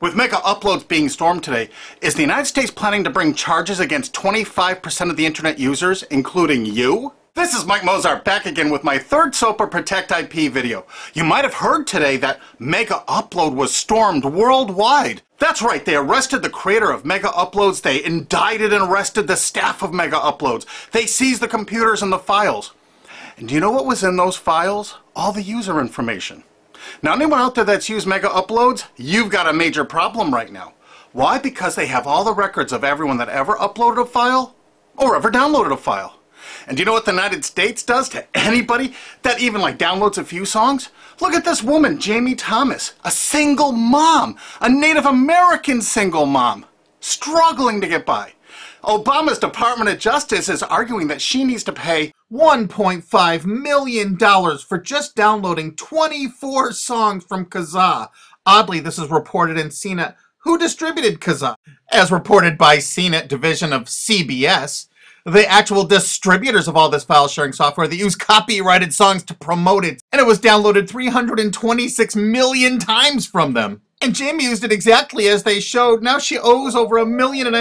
With Megauploads being stormed today, is the United States planning to bring charges against 25% of the internet users, including you? This is Mike Mozart back again with my third SOPA Protect IP video. You might have heard today that Megaupload was stormed worldwide. That's right, they arrested the creator of Megauploads, they indicted and arrested the staff of Megauploads, they seized the computers and the files. And do you know what was in those files? All the user information. Now, anyone out there that's used Megauploads, you've got a major problem right now. Why? Because they have all the records of everyone that ever uploaded a file or ever downloaded a file. And do you know what the United States does to anybody that even downloads a few songs? Look at this woman, Jamie Thomas, a single mom, a Native American single mom, struggling to get by. Obama's Department of Justice is arguing that she needs to pay $1.5 million for just downloading 24 songs from Kazaa. Oddly, this is reported in CNET. Who distributed Kazaa? As reported by CNET division of CBS, the actual distributors of all this file sharing software that use copyrighted songs to promote it, and it was downloaded 326 million times from them. And Jamie used it exactly as they showed. Now she owes over $1.5 million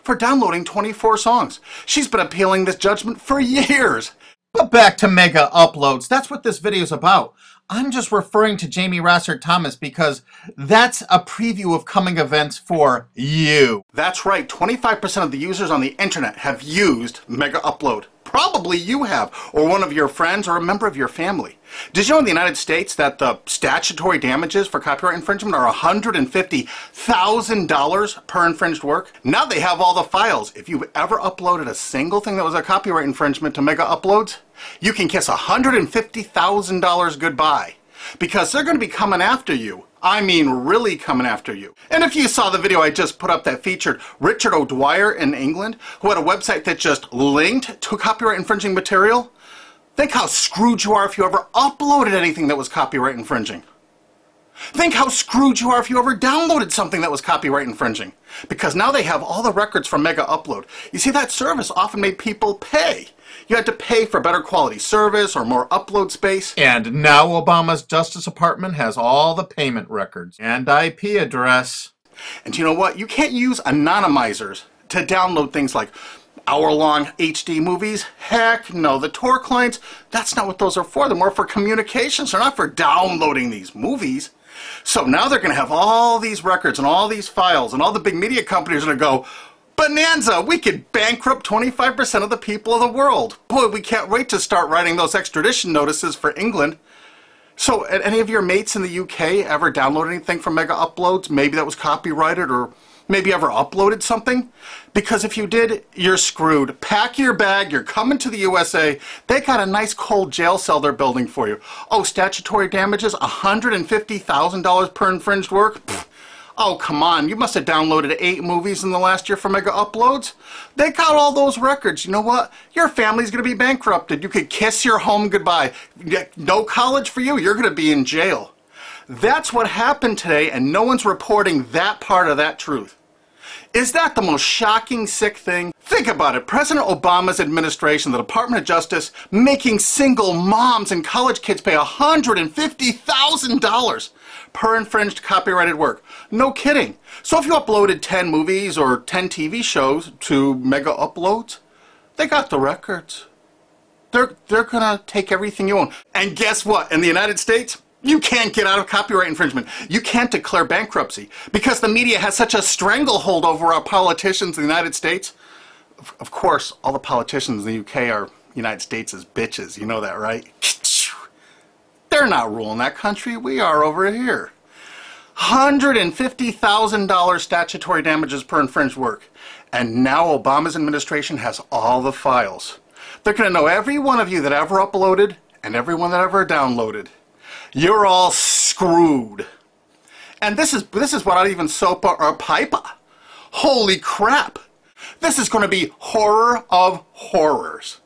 for downloading 24 songs. She's been appealing this judgment for years. But back to Megauploads. That's what this video is about. I'm just referring to Jamie Rossert Thomas because that's a preview of coming events for you. That's right, 25% of the users on the internet have used Megaupload. Probably you have, or one of your friends, or a member of your family. Did you know in the United States that the statutory damages for copyright infringement are $150,000 per infringed work? Now they have all the files. If you've ever uploaded a single thing that was a copyright infringement to Megauploads, you can kiss $150,000 goodbye. Because they're going to be coming after you. I mean, really coming after you. And if you saw the video I just put up that featured Richard O'Dwyer in England, who had a website that just linked to copyright infringing material, think how screwed you are if you ever uploaded anything that was copyright infringing. Think how screwed you are if you ever downloaded something that was copyright infringing. Because now they have all the records from Megaupload. You see, that service often made people pay. You had to pay for better quality service or more upload space. And now Obama's Justice Department has all the payment records and IP address. And you know what? You can't use anonymizers to download things like hour-long HD movies. Heck no. The Tor clients, that's not what those are for. They're more for communications. They're not for downloading these movies. So now they're going to have all these records and all these files, and all the big media companies are going to go, bonanza, we could bankrupt 25% of the people of the world. Boy, we can't wait to start writing those extradition notices for England. So, any of your mates in the UK ever download anything from Megauploads? Maybe that was copyrighted, or maybe ever uploaded something? Because if you did, you're screwed. Pack your bag, you're coming to the USA. They got a nice cold jail cell they're building for you. Oh, statutory damages, $150,000 per infringed work? Pfft. Oh, come on, you must have downloaded 8 movies in the last year for Megauploads. They got all those records. You know what? Your family's going to be bankrupted. You could kiss your home goodbye. No college for you. You're going to be in jail. That's what happened today, and no one's reporting that part of that truth. Is that the most shocking, sick thing? Think about it. President Obama's administration, the Department of Justice, making single moms and college kids pay $150,000 per infringed copyrighted work. No kidding. So if you uploaded 10 movies or 10 TV shows to Megauploads, they got the records. They're gonna take everything you own. And guess what? In the United States, you can't get out of copyright infringement. You can't declare bankruptcy because the media has such a stranglehold over our politicians in the United States. Of course, all the politicians in the UK are United States' bitches. You know that, right? They're not ruling that country. We are over here. $150,000 statutory damages per infringed work. And now Obama's administration has all the files. They're going to know every one of you that ever uploaded and everyone that ever downloaded. You're all screwed. And this is without even SOPA or PIPA. Holy crap. This is going to be horror of horrors.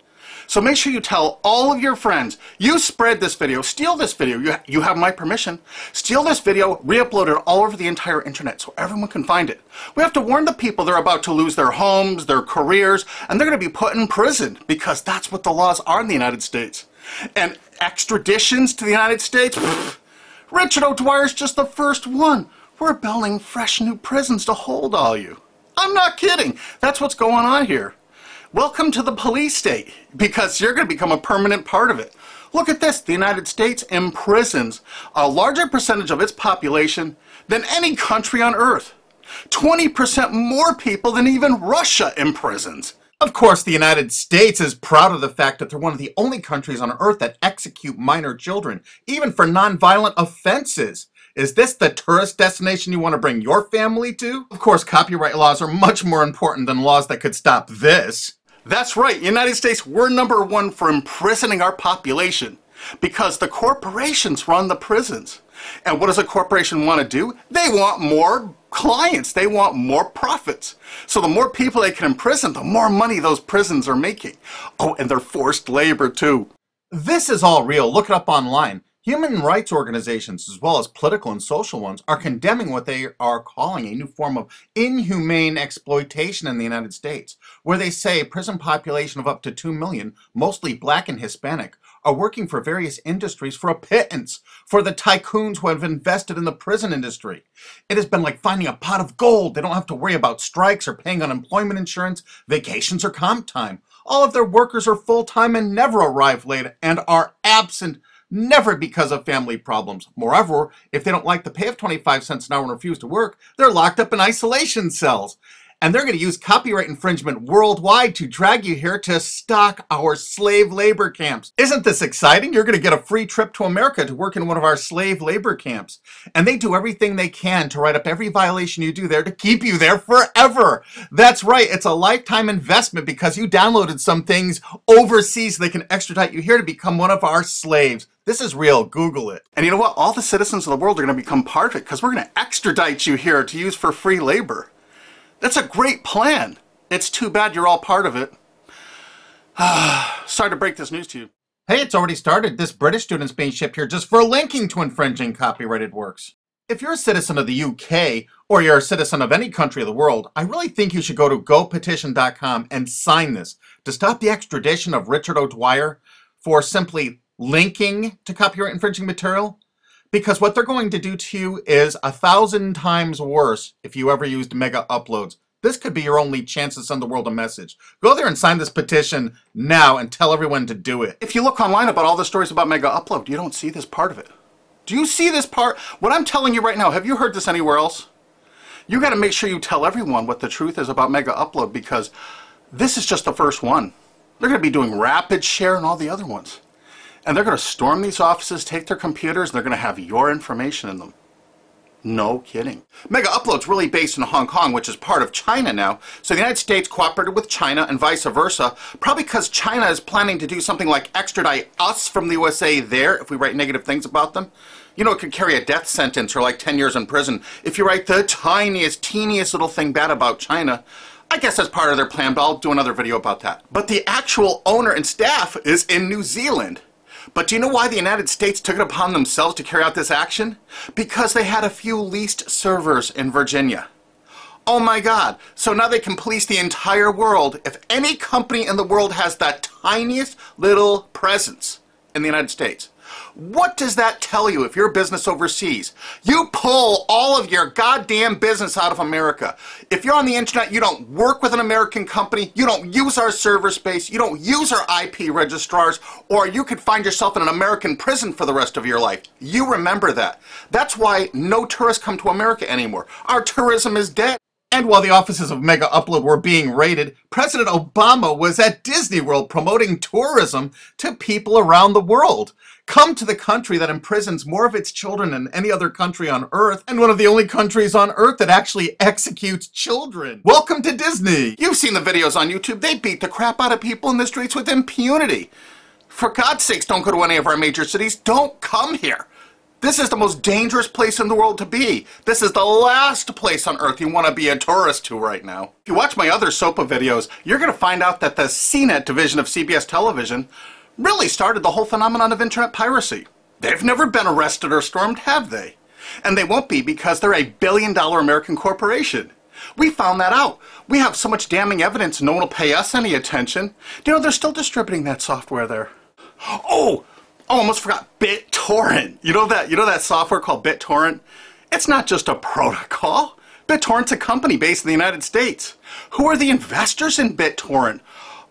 So make sure you tell all of your friends, you spread this video, steal this video, you have my permission, steal this video, re-upload it all over the entire internet so everyone can find it. We have to warn the people they're about to lose their homes, their careers, and they're going to be put in prison because that's what the laws are in the United States. And extraditions to the United States? Richard O'Dwyer's just the first one. We're building fresh new prisons to hold all you. I'm not kidding. That's what's going on here. Welcome to the police state, because you're going to become a permanent part of it. Look at this. The United States imprisons a larger percentage of its population than any country on earth. 20% more people than even Russia imprisons. Of course, the United States is proud of the fact that they're one of the only countries on earth that execute minor children, even for nonviolent offenses. Is this the tourist destination you want to bring your family to? Of course, copyright laws are much more important than laws that could stop this. That's right, United States, we're number one for imprisoning our population because the corporations run the prisons. And what does a corporation want to do? They want more clients. They want more profits. So the more people they can imprison, the more money those prisons are making. Oh, and they're forced labor too. This is all real. Look it up online. Human rights organizations, as well as political and social ones, are condemning what they are calling a new form of inhumane exploitation in the United States, where they say a prison population of up to 2 million, mostly black and Hispanic, are working for various industries for a pittance for the tycoons who have invested in the prison industry. It has been like finding a pot of gold. They don't have to worry about strikes or paying unemployment insurance, vacations, or comp time. All of their workers are full-time and never arrive late and are absent, never because of family problems. Moreover, if they don't like the pay of 25 cents an hour and refuse to work, they're locked up in isolation cells. And they're going to use copyright infringement worldwide to drag you here to stock our slave labor camps. Isn't this exciting? You're going to get a free trip to America to work in one of our slave labor camps. And they do everything they can to write up every violation you do there to keep you there forever. That's right. It's a lifetime investment because you downloaded some things overseas so they can extradite you here to become one of our slaves. This is real. Google it. And you know what? All the citizens of the world are going to become part of it because we're going to extradite you here to use for free labor. That's a great plan. It's too bad you're all part of it. Sorry to break this news to you. Hey, it's already started. This British student's being shipped here just for linking to infringing copyrighted works. If you're a citizen of the UK, or you're a citizen of any country of the world, I really think you should go to gopetition.com and sign this to stop the extradition of Richard O'Dwyer for simply linking to copyright infringing material. Because what they're going to do to you is 1,000 times worse if you ever used Megauploads. This could be your only chance to send the world a message. Go there and sign this petition now and tell everyone to do it. If you look online about all the stories about Megaupload, you don't see this part of it. Do you see this part? What I'm telling you right now, have you heard this anywhere else? You got to make sure you tell everyone what the truth is about Megaupload because this is just the first one. They're going to be doing rapid share and all the other ones. And they're going to storm these offices, take their computers, and they're going to have your information in them. No kidding. Megaupload's really based in Hong Kong, which is part of China now. So the United States cooperated with China and vice versa, probably because China is planning to do something like extradite us from the USA there if we write negative things about them. You know, it could carry a death sentence or like 10 years in prison if you write the tiniest, teeniest little thing bad about China. I guess that's part of their plan, but I'll do another video about that. But the actual owner and staff is in New Zealand. But do you know why the United States took it upon themselves to carry out this action? Because they had a few leased servers in Virginia. Oh my God. So now they can police the entire world if any company in the world has that tiniest little presence in the United States. What does that tell you if you're a business overseas? You pull all of your goddamn business out of America. If you're on the internet, you don't work with an American company, you don't use our server space, you don't use our IP registrars, or you could find yourself in an American prison for the rest of your life. You remember that. That's why no tourists come to America anymore. Our tourism is dead. And while the offices of Megaupload were being raided, President Obama was at Disney World promoting tourism to people around the world. Come to the country that imprisons more of its children than any other country on Earth, and one of the only countries on Earth that actually executes children. Welcome to Disney! You've seen the videos on YouTube. They beat the crap out of people in the streets with impunity. For God's sakes, don't go to any of our major cities. Don't come here. This is the most dangerous place in the world to be. This is the last place on earth you want to be a tourist to right now. If you watch my other SOPA videos, you're going to find out that the CNET division of CBS television really started the whole phenomenon of internet piracy. They've never been arrested or stormed, have they? And they won't be because they're a billion-dollar American corporation. We found that out. We have so much damning evidence no one will pay us any attention. You know, they're still distributing that software there. Oh, almost forgot BitTorrent. You know that software called BitTorrent? It's not just a protocol. BitTorrent's a company based in the United States. Who are the investors in BitTorrent?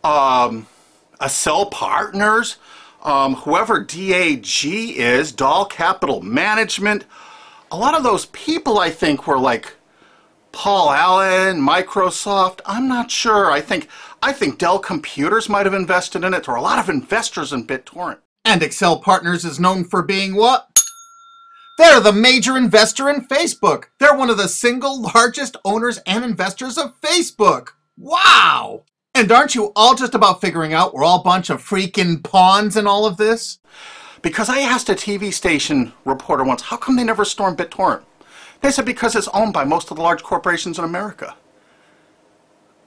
Accel Partners, whoever DAG is, Doll Capital Management. A lot of those people, I think, were like Paul Allen, Microsoft. I'm not sure. I think Dell Computers might have invested in it. There are a lot of investors in BitTorrent. And Accel Partners is known for being what? They're the major investor in Facebook. They're one of the single largest owners and investors of Facebook. Wow! And aren't you all just about figuring out we're all a bunch of freaking pawns in all of this? Because I asked a TV station reporter once, how come they never stormed BitTorrent? They said because it's owned by most of the large corporations in America.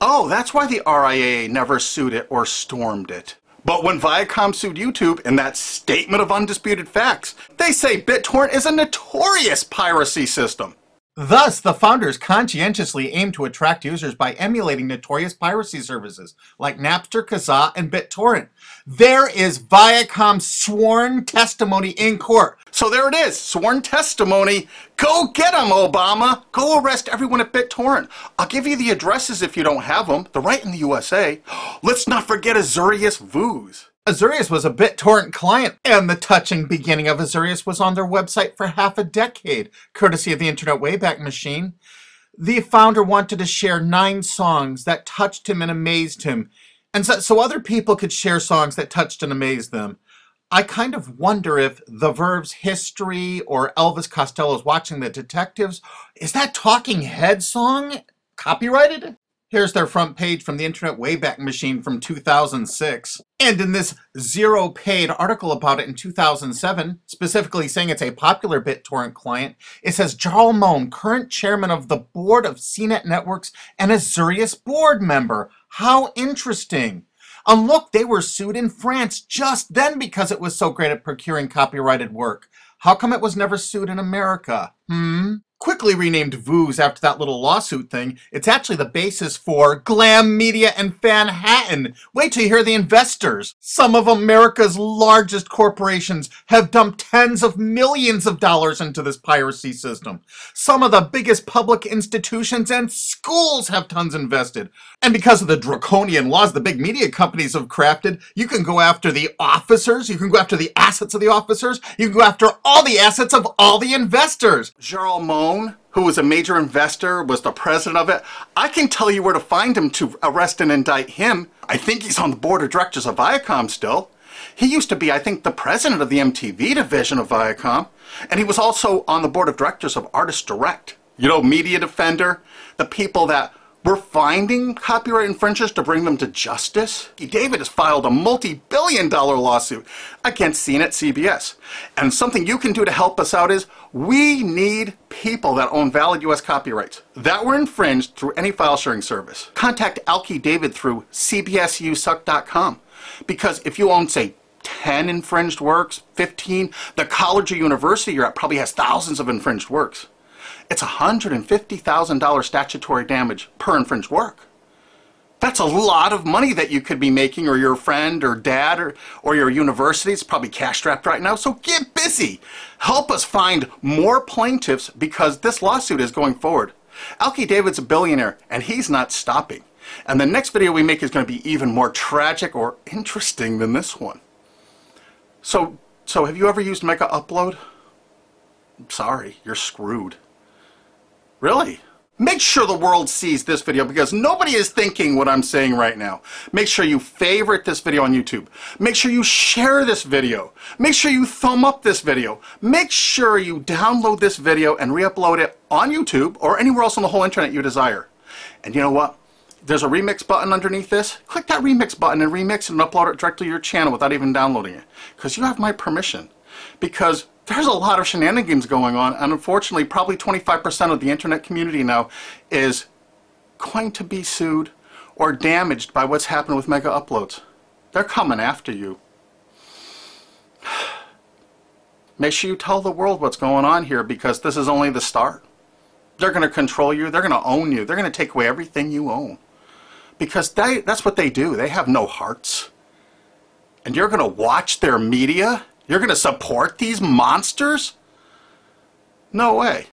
Oh, that's why the RIAA never sued it or stormed it. But when Viacom sued YouTube in that statement of undisputed facts, they say BitTorrent is a notorious piracy system. Thus, the founders conscientiously aim to attract users by emulating notorious piracy services like Napster, Kazaa, and BitTorrent. There is Viacom's sworn testimony in court. So there it is, sworn testimony. Go get them, Obama. Go arrest everyone at BitTorrent. I'll give you the addresses if you don't have them. They're right in the USA. Let's not forget Azurius Vooz. Azurius was a BitTorrent client, and the touching beginning of Azurius was on their website for half a decade, courtesy of the Internet Wayback Machine. The founder wanted to share 9 songs that touched him and amazed him, and so other people could share songs that touched and amazed them. I kind of wonder if The Verve's History or Elvis Costello's Watching the Detectives, is that Talking Head song copyrighted? Here's their front page from the Internet Wayback Machine from 2006. And in this zero-paid article about it in 2007, specifically saying it's a popular BitTorrent client, it says Jarl Moan, current chairman of the board of CNET Networks and Azurius board member. How interesting. And look, they were sued in France just then because it was so great at procuring copyrighted work. How come it was never sued in America? Quickly renamed Vooz after that little lawsuit thing, it's actually the basis for Glam Media and Fanhattan. Wait till you hear the investors. Some of America's largest corporations have dumped tens of millions of dollars into this piracy system. Some of the biggest public institutions and schools have tons invested. And because of the draconian laws the big media companies have crafted, you can go after the officers, you can go after the assets of the officers, you can go after all the assets of all the investors. Jarl Moan, who was a major investor, was the president of it. I can tell you where to find him to arrest and indict him. I think he's on the board of directors of Viacom still. He used to be, I think, the president of the MTV division of Viacom. And he was also on the board of directors of Artist Direct. You know, Media Defender, the people that were finding copyright infringers to bring them to justice. David has filed a multi-billion-dollar lawsuit against CNET CBS. And something you can do to help us out is we need people that own valid U.S. copyrights that were infringed through any file sharing service. Contact Alki David through cbsusuck.com, because if you own, say, 10 infringed works, 15, the college or university you're at probably has thousands of infringed works. It's $150,000 statutory damage per infringed work. That's a lot of money that you could be making, or your friend or dad or your university is probably cash-strapped right now. So get busy. Help us find more plaintiffs because this lawsuit is going forward. Alki David's a billionaire and he's not stopping. And the next video we make is going to be even more tragic or interesting than this one. So have you ever used Megaupload? I'm sorry, you're screwed. Really? Make sure the world sees this video because nobody is thinking what I'm saying right now. Make sure you favorite this video on YouTube. Make sure you share this video. Make sure you thumb up this video. Make sure you download this video and re-upload it on YouTube or anywhere else on the whole internet you desire. And you know what? There's a remix button underneath this. Click that remix button and remix it and upload it directly to your channel without even downloading it. Because you have my permission. Because there's a lot of shenanigans going on, and unfortunately probably 25% of the internet community now is going to be sued or damaged by what's happened with Megauploads. They're coming after you. Make sure you tell the world what's going on here because this is only the start. They're going to control you. They're going to own you. They're going to take away everything you own. Because that's what they do. They have no hearts. And you're going to watch their media? You're going to support these monsters? No way.